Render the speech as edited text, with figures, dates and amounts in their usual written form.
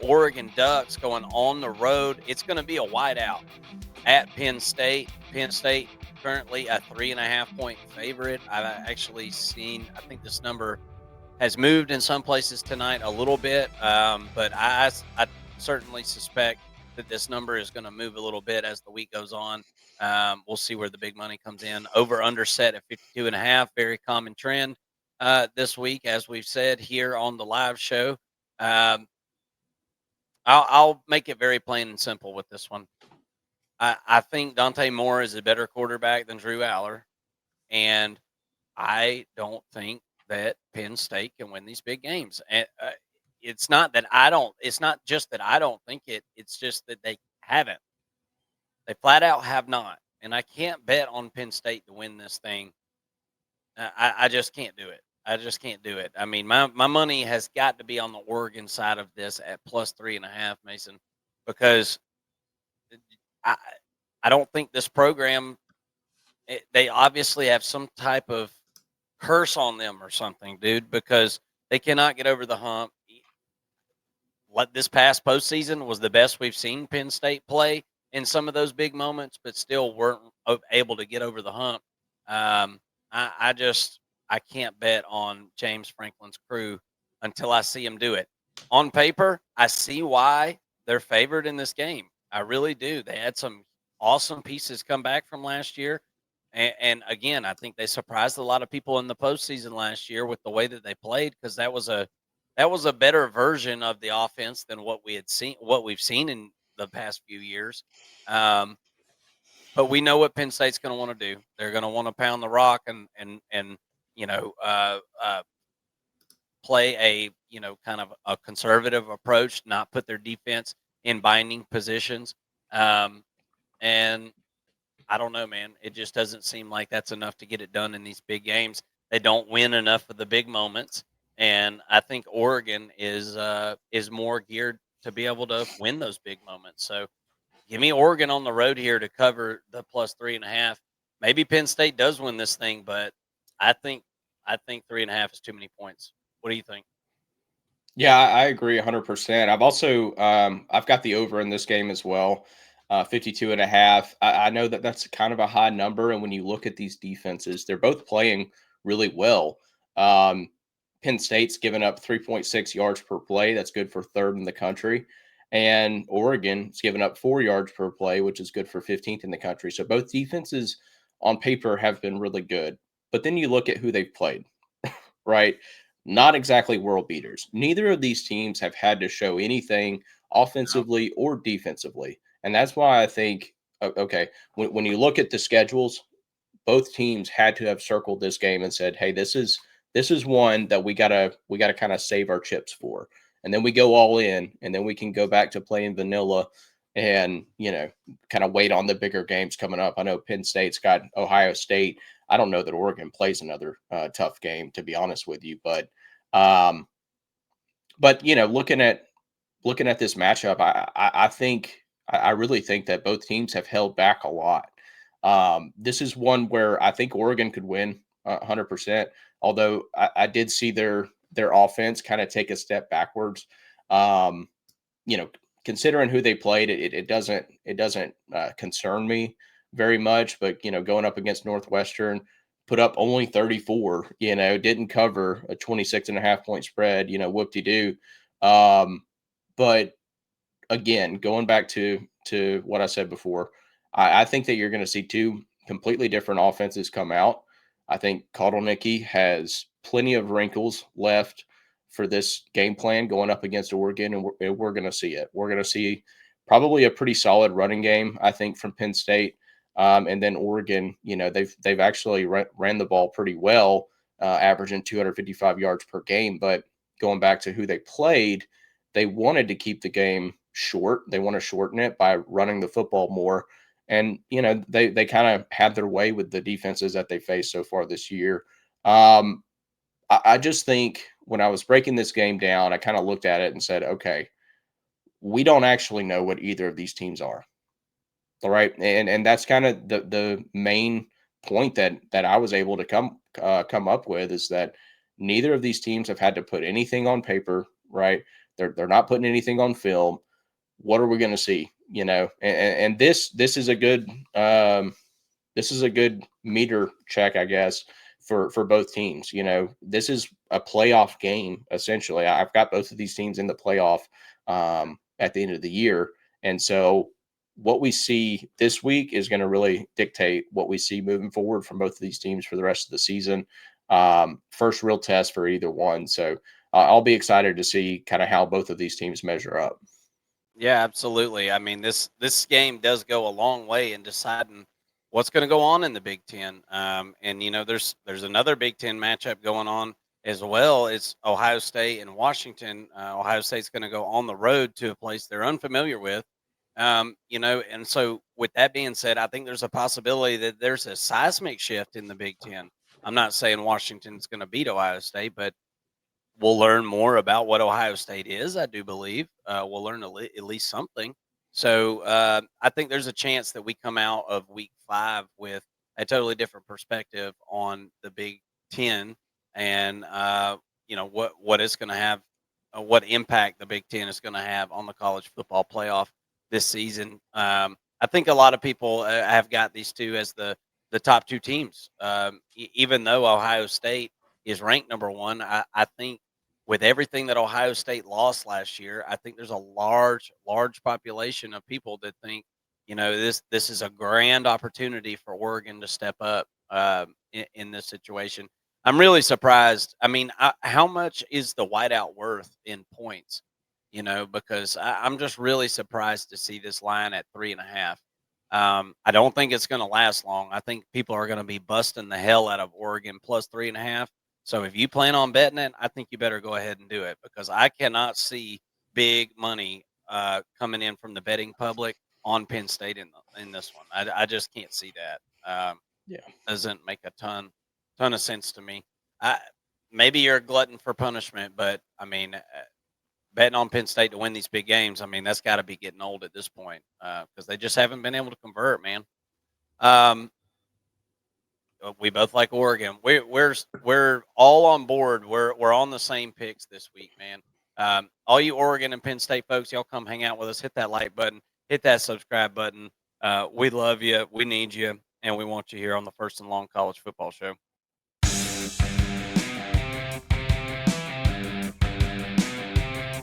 Oregon Ducks going on the road. It's going to be a whiteout at Penn State. Penn State currently a 3.5-point favorite. I've actually seen, I think this number has moved in some places tonight a little bit, but I certainly suspect that this number is going to move a little bit as the week goes on. We'll see where the big money comes in. Over under set at 52.5, very common trend this week, as we've said here on the live show. I'll make it very plain and simple with this one. I think Dante Moore is a better quarterback than Drew Aller, and I don't think that Penn State can win these big games. And it's not that I don't. It's not just that I don't think it. It's just that they haven't. They flat out have not. And I can't bet on Penn State to win this thing. I just can't do it. I just can't do it. I mean, my money has got to be on the Oregon side of this at plus 3.5, Mason, because I I don't think this program. They obviously have some type of curse on them or something, dude, because they cannot get over the hump. What this past postseason was the best we've seen Penn State play in some of those big moments, but still weren't able to get over the hump. I can't bet on James Franklin's crew until I see him do it. On paper, I see why they're favored in this game. I really do. They had some awesome pieces come back from last year. And again, I think they surprised a lot of people in the postseason last year with the way that they played, because that was a better version of the offense than what we've seen in the past few years. But we know what Penn State's going to want to do. They're going to want to pound the rock and you know play a kind of a conservative approach, not put their defense in binding positions. And I don't know, man. It just doesn't seem like that's enough to get it done in these big games. They don't win enough of the big moments, and I think Oregon is more geared to be able to win those big moments. So, give me Oregon on the road here to cover the plus 3.5. Maybe Penn State does win this thing, but I think 3.5 is too many points. What do you think? Yeah, I agree 100%. I've also I've got the over in this game as well, 52 and a half. I know that that's kind of a high number, and when you look at these defenses, they're both playing really well. Um, Penn State's given up 3.6 yards per play. That's good for third in the country. And Oregon's given up 4 yards per play, which is good for 15th in the country. So both defenses on paper have been really good. But then you look at who they've played, right? Not exactly world beaters. Neither of these teams have had to show anything No. offensively or defensively. And that's why I think, okay, when you look at the schedules, both teams had to have circled this game and said, "Hey, this is one that we gotta kind of save our chips for." And then we go all in, and then we can go back to playing vanilla and kind of wait on the bigger games coming up. I know Penn State's got Ohio State. I don't know that Oregon plays another tough game, to be honest with you, um, but looking at this matchup, I think I really think that both teams have held back a lot. This is one where I think Oregon could win 100%. Although I did see their offense kind of take a step backwards. Um, you know, Considering who they played, it doesn't concern me very much. But going up against Northwestern, put up only 34. Didn't cover a 26.5 point spread. Whoop de doo. Um, but again, going back to what I said before, I think that you're going to see two completely different offenses come out. I think Kotelnicki has plenty of wrinkles left for this game plan going up against Oregon, and we're going to see it. We're going to see probably a pretty solid running game, I think, from Penn State, and then Oregon. They've actually ran the ball pretty well, averaging 255 yards per game. But going back to who they played, they wanted to keep the game short. They want to shorten it by running the football more. And, they kind of had their way with the defenses that they faced so far this year. I just think when I was breaking this game down, I kind of looked at it and said, okay, we don't actually know what either of these teams are. All right. And that's kind of the main point that I was able to come up with, is that neither of these teams have had to put anything on paper, right? They're not putting anything on film. What are we going to see? You know, and this is a good this is a good meter check, I guess, for both teams. You know, this is a playoff game essentially. I've got both of these teams in the playoff at the end of the year, and so what we see this week is going to really dictate what we see moving forward from both of these teams for the rest of the season. First real test for either one, so I'll be excited to see kind of how both of these teams measure up. Yeah, absolutely. I mean, this game does go a long way in deciding what's going to go on in the Big Ten. And you know, there's another Big Ten matchup going on as well. It's Ohio State and Washington. Ohio State's going to go on the road to a place they're unfamiliar with. You know, and so with that being said, I think there's a possibility that there's a seismic shift in the Big Ten. I'm not saying Washington's going to beat Ohio State, but we'll learn more about what Ohio State is. I do believe we'll learn at least something. So I think there's a chance that we come out of Week 5 with a totally different perspective on the Big Ten, and you know what it's going to have, what impact the Big Ten is going to have on the college football playoff this season. I think a lot of people have got these two as the top two teams, even though Ohio State is ranked number one. I think with everything that Ohio State lost last year, I think there's a large population of people that think, you know, this is a grand opportunity for Oregon to step up in this situation. I'm really surprised. I mean, how much is the whiteout worth in points? You know, because I'm just really surprised to see this line at 3.5. I don't think it's going to last long. I think people are going to be busting the hell out of Oregon plus 3.5. So if you plan on betting it, I think you better go ahead and do it, because I cannot see big money coming in from the betting public on Penn State in this one. I just can't see that. Yeah. Doesn't make a ton of sense to me. I, Maybe you're a glutton for punishment, but I mean, betting on Penn State to win these big games, I mean, that's got to be getting old at this point, because they just haven't been able to convert, man. Um, we both like Oregon. We're all on board. We're on the same picks this week, man. All you Oregon and Penn State folks, y'all come hang out with us. Hit that like button. Hit that subscribe button. We love you. We need you, and we want you here on the First and Long College Football Show.